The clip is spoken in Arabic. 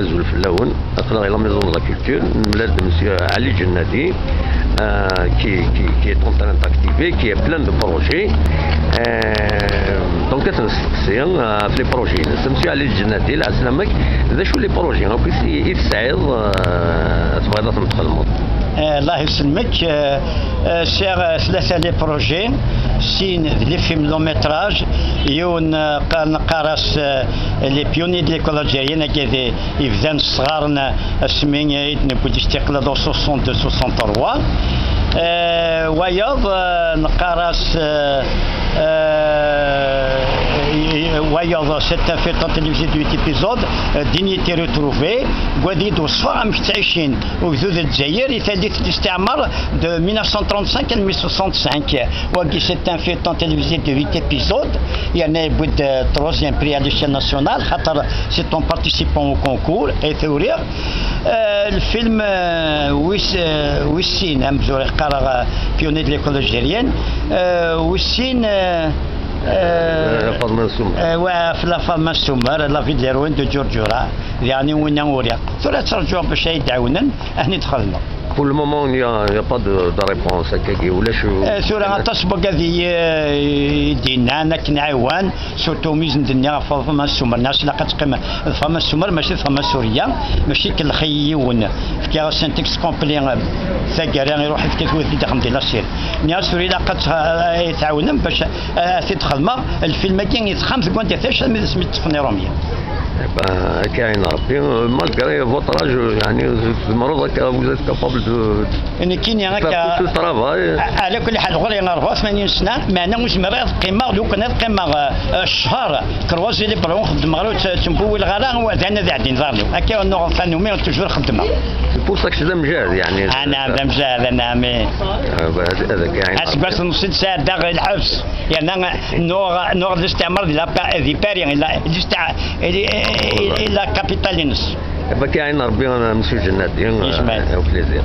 Azul Flaoun, à travers la maison de la culture, M. Ali Djennadi, qui est en train d'activer, qui est plein de projets. Donc, c'est un les projets. M. Ali Djennadi, les projets. Il sait, الله يسلمك سير ثلاثة لي بروجي سين لي فيلم لون ميتراج يون قارس لي بيوني دي ليكول الجزائرية كذا يبدان صغارنا سمين نبغي استقلال 62 63 وياض نقارس وياض ستة في تلفزيون 8 épisodes دينيتي ريتروفي وذيد وصفة مكتعيشين وذوذ الجزائر يثالث الاستعمار de 1935 à 1965 وكي ستة في تلفزيون 8 épisodes يعني بود troisième prix à l'échelle nationale خاطر c'est en participant au concours et théorie الفيلم ويسين أمزور قرأ بيوني de l'école algérienne ويسين فاطمة السمر وفي فاطمة السمر لا في ديروين دو جورجورا يعني وين وريق ثلاث ترجعوا باش يدعونا هني دخلنا. Pour le moment, il n'y a pas de réponse. سورة تصبق هذه دينا أنا كنعوان سورتو ميزن الدنيا فما السمر الناس لقد قيمة فما السمر ماشي فما سوريا ماشي كالخيون في كاع سنتكس كومبلي ثقران يروح في كيف ودي دخل ديال السير ناس سوريا لقد يتعاونن باش تدخل ما الفيلم كاين يتخام في كونتي ثاش من سميت تفني روميا كاين ربي malgré votre âge يعني المرض vous êtes capable de يعني كاين هكا على كل حال غير نعرفوا 80 سنه معنا واش مريض قيمه لو كان قيمه الشهر كروازي لي برون خدم غير تنبوي الغلا وذانا قاعدين ظهروا هكا نوع ثاني مي توجور خدمه بوصك شذا مجاز يعني انا مجاز انا مي هذا كاين اسباس نص ساعه داخل الحبس يعني نوع الاستعمار دي باري الى كابيتالينس كاين ربي مسيو جنات ديال بليزير